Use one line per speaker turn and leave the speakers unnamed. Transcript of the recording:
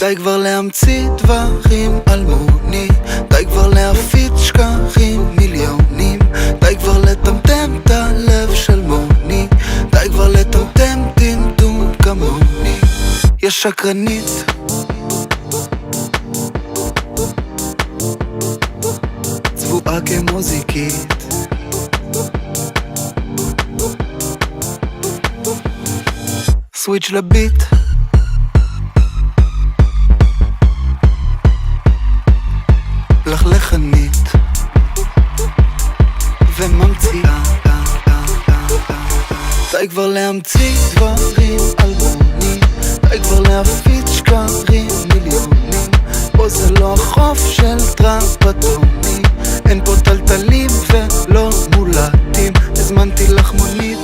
די כבר להמציא דברים אלמוני, די כבר להפיץ שקרים מיליונים, די כבר לטמטם את הלב של מוני, די כבר לטמטם טמטום כמוני. יש שקרנית צבועה כמו זיקית, סוויץ' לביט, לחלכנית וממציאה. די כבר להמציא דברים אלמוני, די כבר להפיץ שקרים מיליונים, פה זה לא החוף של טראפטוני, אין פה טלטלים ולא מולטים, הזמנתי לך מונית